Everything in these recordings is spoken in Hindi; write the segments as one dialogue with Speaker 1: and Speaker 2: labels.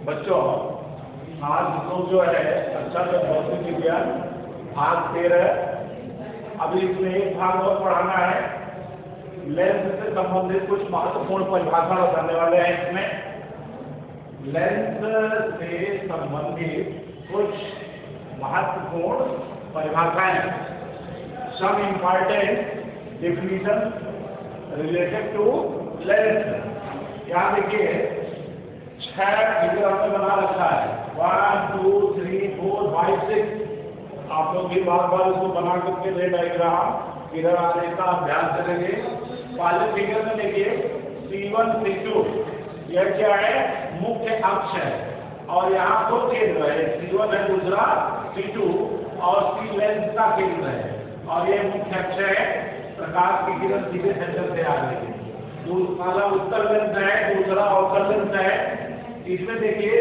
Speaker 1: बच्चों, आज लोग जो है अच्छा से भौतिक विज्ञान भाग 13, अभी इसमें एक भाग और पढ़ाना है। लेंस से संबंधित कुछ महत्वपूर्ण परिभाषा बताने वाले हैं। इसमें लेंस से संबंधित कुछ महत्वपूर्ण परिभाषाएं, some important definition related to lens. यहाँ देखिए 6 फिगर हमने बना रखा है, 1 2 3 4 5 6। आप लोग भी बार बार इसको बना करके रे डायग्राम इधर आने का अभ्यास करेंगे। पहले फिगर में देखिए C1 C2, यह क्या है? मुख्य अक्ष है और यहाँ दो केंद्र है, C1 है, दूसरा C2, और C लेंस का केंद्र है और यह मुख्य अक्ष है। प्रकाश की किरण सीधे सेंटर से आ रही है। पहला उत्तर लेंस है, दूसरा अवतल लेंस है। इसमें देखिए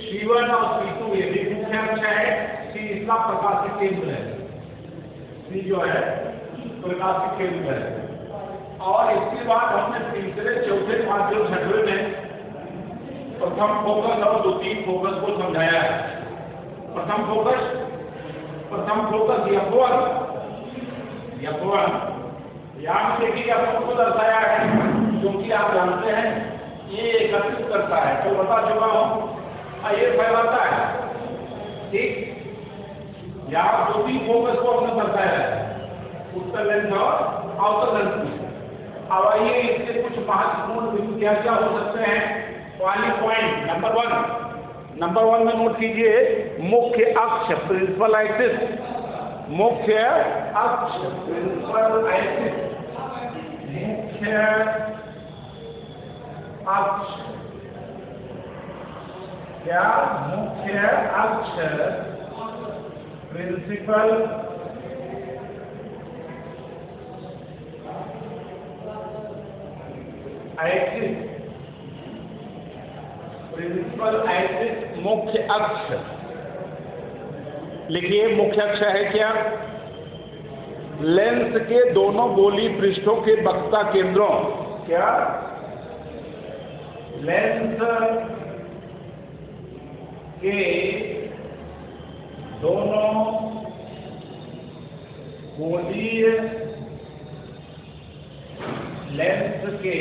Speaker 1: C1 और C2 ये भी मुख्य अक्ष है, C इसका प्रकाशिक केंद्र है, C जो है प्रकाशिक केंद्र है। और इसके बाद हमने तीसरे, चौथे, पांचवें, छठवें में प्रथम फोकस और द्वितीय फोकस को समझाया है। प्रथम फोकस F1 यहाँ देखिए F1 को दर्शाया है, क्योंकि आप जानते हैं ये एकत्रित करता है, तो बता चुका हूँ, ये फैलाता है, ठीक। यहाँ द्वितीय फोकस को हमने दर्शाया है, उत्तर लेंस और अवतल लेंस में। अब आइए इसके कुछ महत्वपूर्ण बिंदु क्या क्या हो सकते हैं। पहली पॉइंट नंबर वन में नोट कीजिए, मुख्य अक्ष प्रिंसिपल एक्सिस। मुख्य अक्ष प्रिंसिपल एक्सिस, मुख्य अक्ष, क्या? मुख्य अक्ष प्रिंसिपल एक्सिस, प्रिंसिपल एक्सिस मुख्य अक्ष। लिखिए मुख्य अक्ष है क्या? लेंस के दोनों गोलीय पृष्ठों के वक्रता केंद्रों, क्या? लेंस के दोनों गोलीय, लेंस के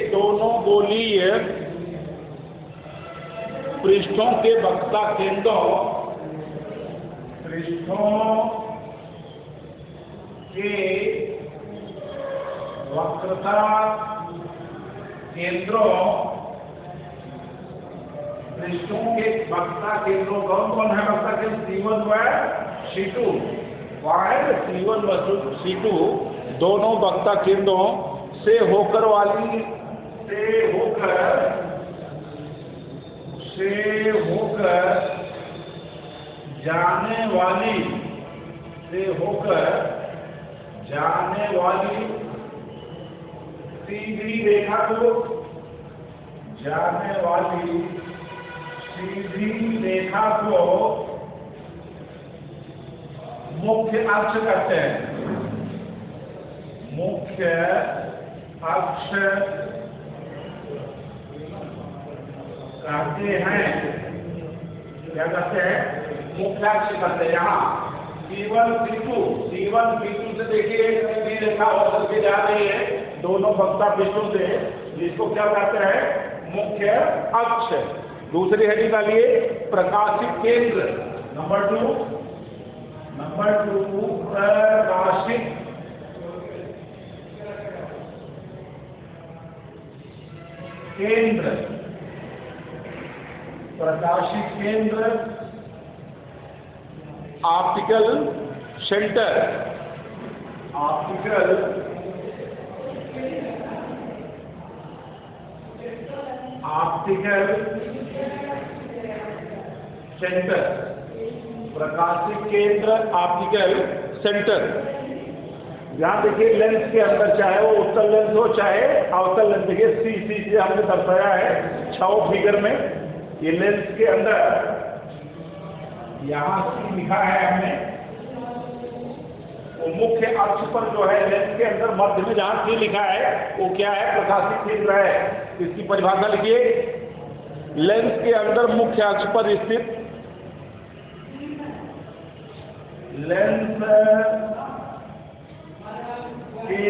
Speaker 1: दोनों गोलीय पृष्ठों के वक्रता केंद्रों कौन कौन है? वक्रता केंद्र C1 व C2, C1 व C2 दोनों वक्रता केंद्रों से होकर जाने वाली सीधी रेखा को, मुख्य अक्ष कहते हैं। मुख्य अक्ष कहते हैं, क्या कहते हैं? मुख्य अक्ष कहते हैं। यहाँ C1 C2 से देखिए सीधी रेखा होकर के जा रही है दोनों वक्रता पृष्ठों से, जिसको क्या कहते हैं? मुख्य अक्ष। दूसरी हेडिंग डालिए, प्रकाशिक केंद्र। नंबर टू प्रकाशिक केंद्र। ऑप्टिकल सेंटर, प्रकाशिक केंद्र, ऑप्टिकल सेंटर। यहाँ देखिए लेंस के अंदर, चाहे वो उत्तल लेंस हो चाहे अवतल लेंस, देखिए C से हमने दर्शाया है 6 फिगर में। ये लेंस के अंदर यहाँ C लिखा है हमने, वो मुख्य अक्ष पर जो है लेंस के अंदर मध्य में जहां सी लिखा है वो क्या है? प्रकाशीय केंद्र है। इसकी परिभाषा लिखिए। लेंस के अंदर मुख्य अक्ष पर स्थित लेंस के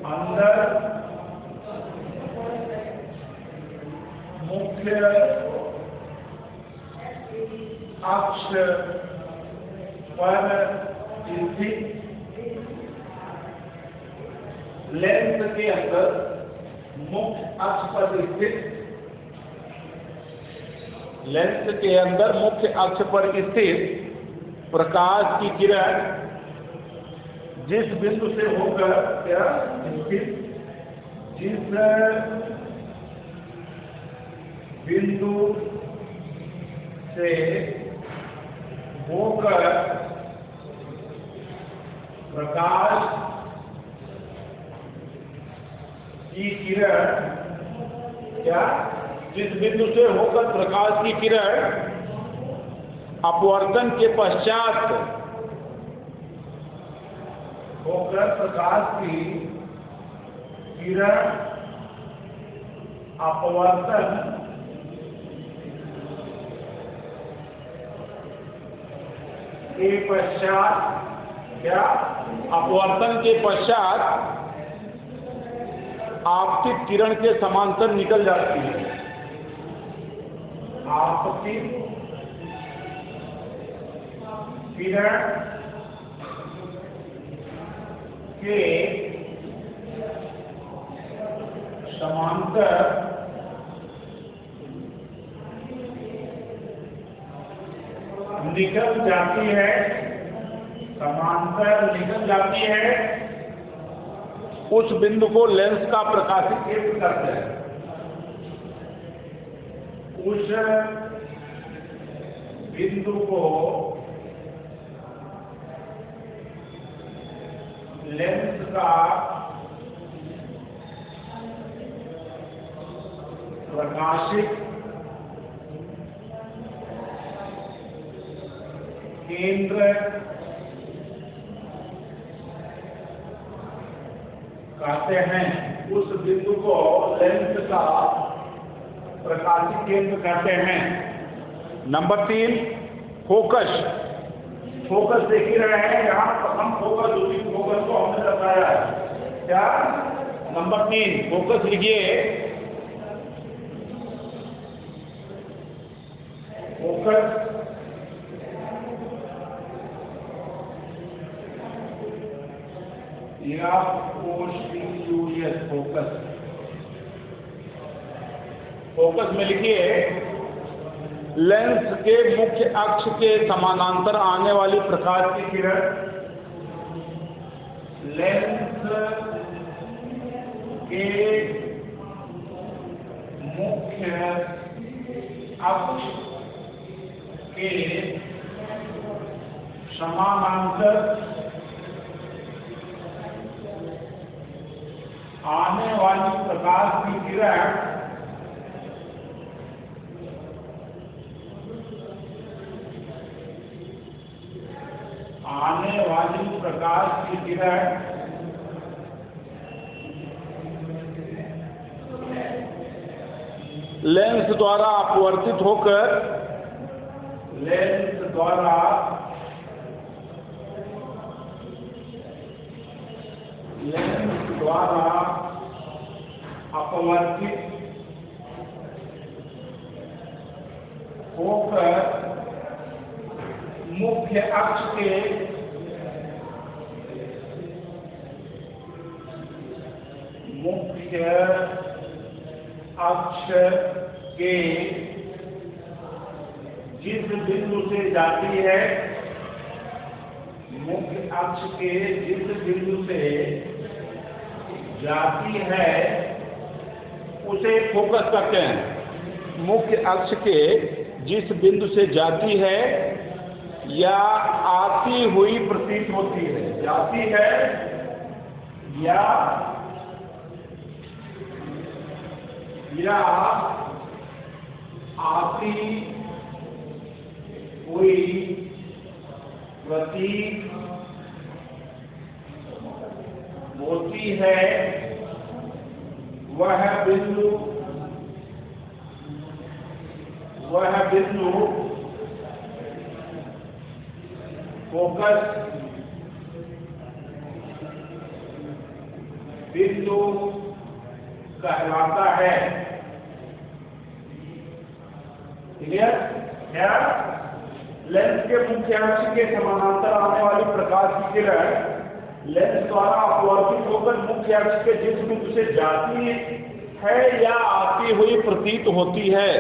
Speaker 1: अंदर मुख्य अक्ष पर स्थित लेंस के अंदर मुख्य अक्ष पर स्थित लेंस के अंदर मुख्य अक्ष पर स्थित प्रकाश की किरण जिस बिंदु से होकर क्या स्थित जिस बिंदु से होकर प्रकाश की किरण क्या जिस बिंदु से होकर प्रकाश की किरण अपवर्तन के पश्चात होकर प्रकाश की किरण अपवर्तन के पश्चात क्या अपवर्तन के पश्चात आपतित किरण के समांतर निकल जाती है। आपतित किरण के समांतर निकल जाती है। समांतर निकल जाती है। उस बिंदु को लेंस का प्रकाशीय केंद्र कहते हैं। उस बिंदु को लेंस का प्रकाशिक केंद्र कहते हैं। उस बिंदु को लेंस का प्रकाशिक केंद्र कहते हैं। Number 3 focus. फोकस देख ही रहे हैं। यहाँ प्रथम फोकस दूसरी फोकस को हमने बताया है। क्या? नंबर 3 फोकस लिखिए। फोकस या फोकस। फोकस में लिखिए लेंस के मुख्य अक्ष के समानांतर आने वाली प्रकाश की किरण लेंस के मुख्य अक्ष के समानांतर आने वाली प्रकाश की किरण आने वाली प्रकाश की किरण लेंस द्वारा अपवर्तित होकर लेंस द्वारा अपवर्तित होकर मुख्य अक्ष के जिस बिंदु से जाती है मुख्य अक्ष के जिस बिंदु से जाती है उसे फोकस कहते हैं। मुख्य अक्ष के जिस बिंदु से जाती है या आती हुई प्रतीत होती है, जाती है या आती हुई प्रतीत होती है वह बिंदु फोकस बिंदु कहलाता है। क्लियर? क्या लेंस के मुख्य अक्ष के समानांतर आने वाली प्रकाश की किरण लेंस द्वारा अपवर्तित होकर मुख्य अक्ष के जिस बिंदु से जाती है या आती हुई प्रतीत होती है,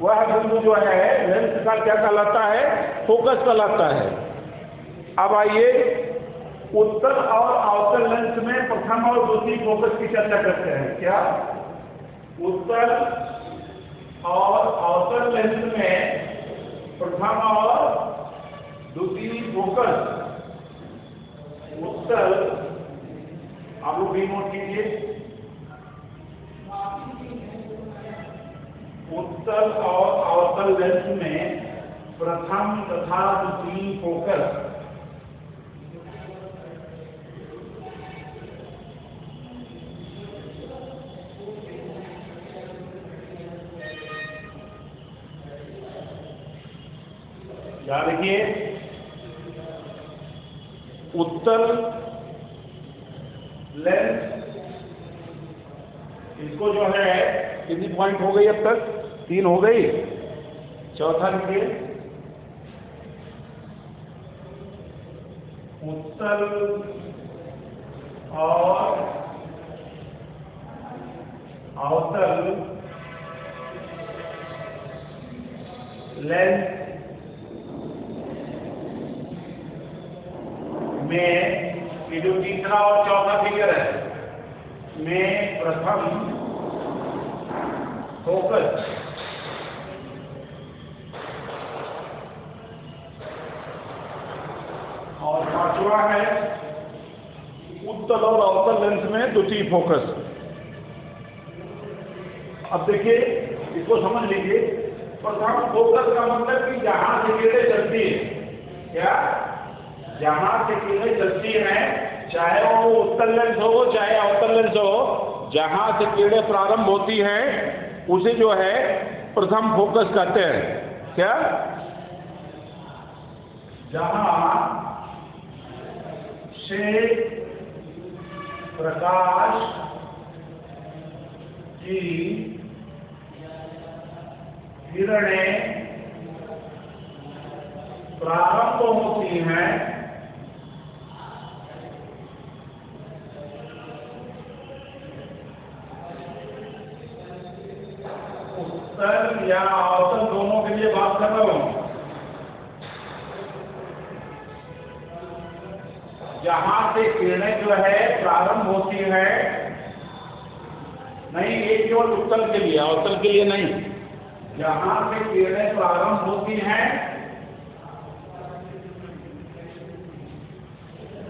Speaker 1: वह बिंदु जो है लेंस का क्या कहलाता है? फोकस कहलाता है। अब आइए उत्तल और अवतल लेंस में प्रथम और द्वितीय फोकस की चर्चा करते हैं। क्या उत्तल और अवतल लेंस में प्रथम और द्वितीय फोकस? उत्तल, आप लोग भी नोट कीजिए, उत्तल और अवतल लेंस में प्रथम तथा द्वितीय फोकस याद रखिए। उत्तल लेंस, इसको जो है कितनी पॉइंट हो गई अब तक? 3 हो गई। चौथा लिखिए, उत्तल और अवतल लेंस में ये जो तीसरा और चौथा फिगर है में प्रथम फोकस और पांचवा है उत्तल और अवतल लेंस में द्वितीय फोकस। अब देखिए, इसको समझ लीजिए। प्रथम फोकस का मतलब कि जहां से किरणें चलती है, क्या जहां से किरणें चलती हैं, चाहे वो उत्तल लेंस हो चाहे अवतल लेंस हो, जहां से किरणें प्रारंभ होती हैं उसे जो है प्रथम फोकस कहते हैं। क्या? जहां से प्रकाश की किरणें प्रारंभ होती हैं उत्तल या अवतल दोनों के लिए बात कर रहा हूं। जहां से किरणें जो है प्रारंभ होती है, नहीं ये केवल उत्तल के लिए, अवतल के लिए नहीं। जहां से किरणें प्रारंभ होती हैं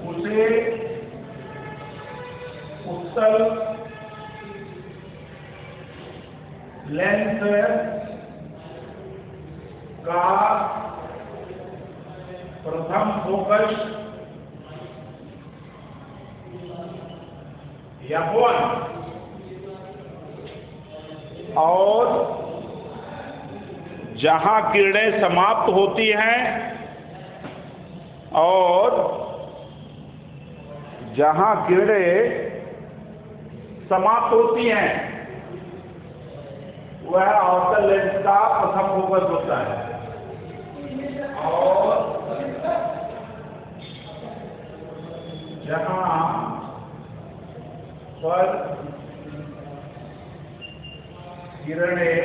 Speaker 1: उसे उत्तल लेंस का प्रथम फोकस F1 और जहां किरणें समाप्त होती हैं और जहां किरणें समाप्त होती हैं वह अवतल लेंस का प्रथम फोकस होता है। और जहां पर किरणें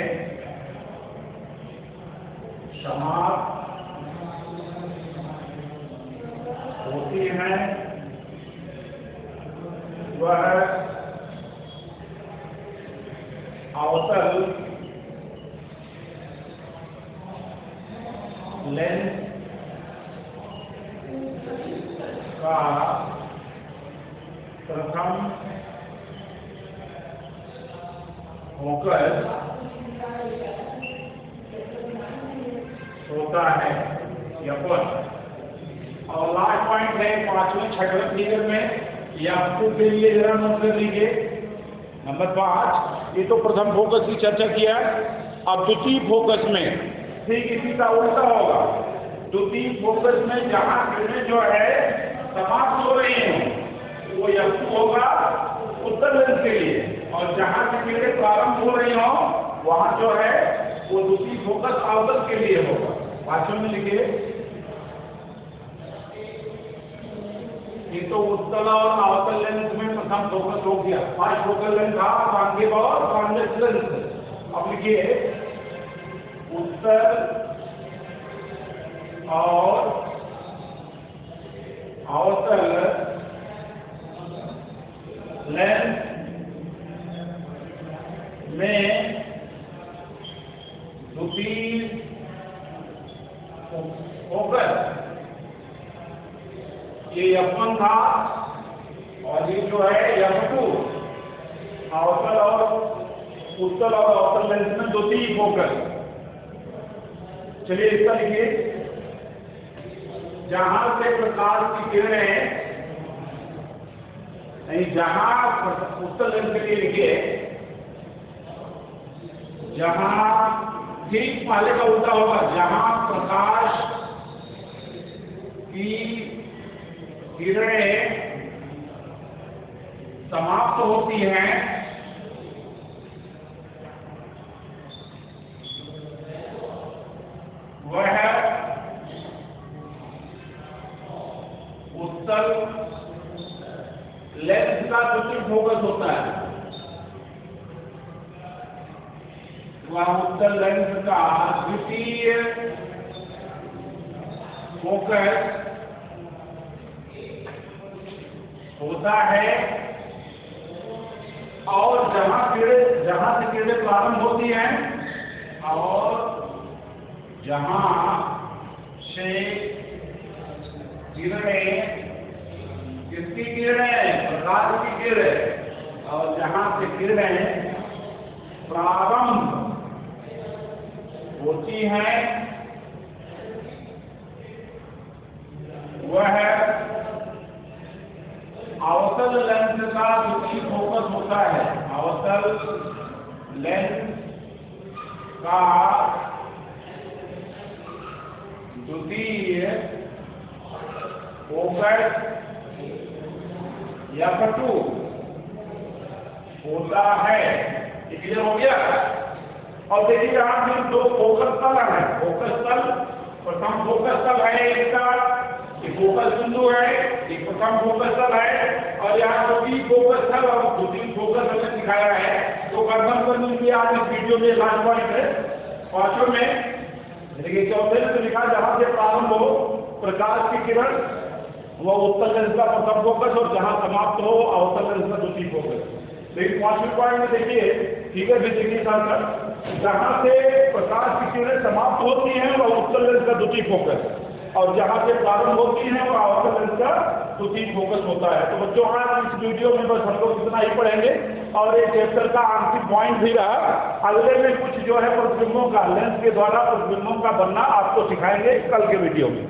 Speaker 1: समाप्त होती हैं वह अवतल लेंस का प्रथम फोकस होता है F1। और लास्ट पॉइंट है 5वें 6वें फिगर में F2 के लिए जरा नोट कर लीजिए। नंबर 5, ये तो प्रथम फोकस की चर्चा किया। अब द्वितीय फोकस में ठीक इसी का उल्टा होगा। द्वितीय फोकस में जहां किरणें जो है समाप्त हो रही हैं वो F2 होगा उत्तर लेंस के लिए, और जहां की किरणें प्रारंभ हो रही हो वहां जो है वो द्वितीय फोकस अवतल के लिए होगा। भाषण में लिखिए, ये तो उत्तल और अवतल लेंस में प्रथम फोकस हो गया। फर्स्ट फोकल लेंथ था कॉन्केव और कॉन्वेक्स लेंस। अब लिखिए उत्तल और अवतल लेंस में द्वितीय फोकस ये F1 था और ये जो है F2 अवतल और उत्तल और अवतल लेंस में द्वितीय फोकस। चलिए इसका लिखिए, जहां से प्रकाश की किरणें नहीं, जहां उत्तल लेंस के लिए लिखिए, जहां ठीक पहले का उल्टा होगा, जहां प्रकाश की किरणें समाप्त होती हैं वह उत्तल लेंस का द्वितीय फोकस होता है। वह उत्तल लेंस का द्वितीय फोकस होता है, और जहां से किरणें प्रारंभ होती हैं और जहां से किरणें, किसकी किरणें, प्रकाश की किरणें, और जहां से किरणें प्रारंभ होती हैं वह अवतल लेंस का द्वितीय फोकस होता है। अवतल लेंस का द्वितीय फोकस F2 होता है। ये क्लियर हो गया। और देखिए यहां पे दो फोकस तल है। फोकस तल, प्रथम फोकस तल है इसका, ये फोकस बिंदु है, एक प्रथम फोकस तल है, और यहाँ द्वितीय फोकस तल और द्वितीय फोकस हमने दिखाया है। तो कंफर्म करने के लिए आप इस वीडियो में लास्ट पॉइंट है पांचों में देखिए, चौथे में तो लिखा जहां से प्रारंभ हो प्रकाश की किरण वो उत्तल लेंस का प्रथम फोकस, और जहां समाप्त हो अवतल लेंस का द्वितीय फोकस। लेकिन पांचवें पॉइंट में देखिए, ठीक है, देखिए साथ जहां से प्रकाश की किरणें समाप्त होती हैं वह उत्तल लेंस का द्वितीय फोकस, और जहां से प्रारंभ होती है वह अवतल लेंस का द्वितीय फोकस होता है। तो बच्चों आज इस वीडियो में बस हम लोग इतना ही पढ़ेंगे, और एक चैप्टर का आंशिक पॉइंट भी रहा। अगले में कुछ जो है प्रतिबिंबों का, लेंस के द्वारा प्रतिबिंबों का बनना आपको सिखाएंगे कल के वीडियो में।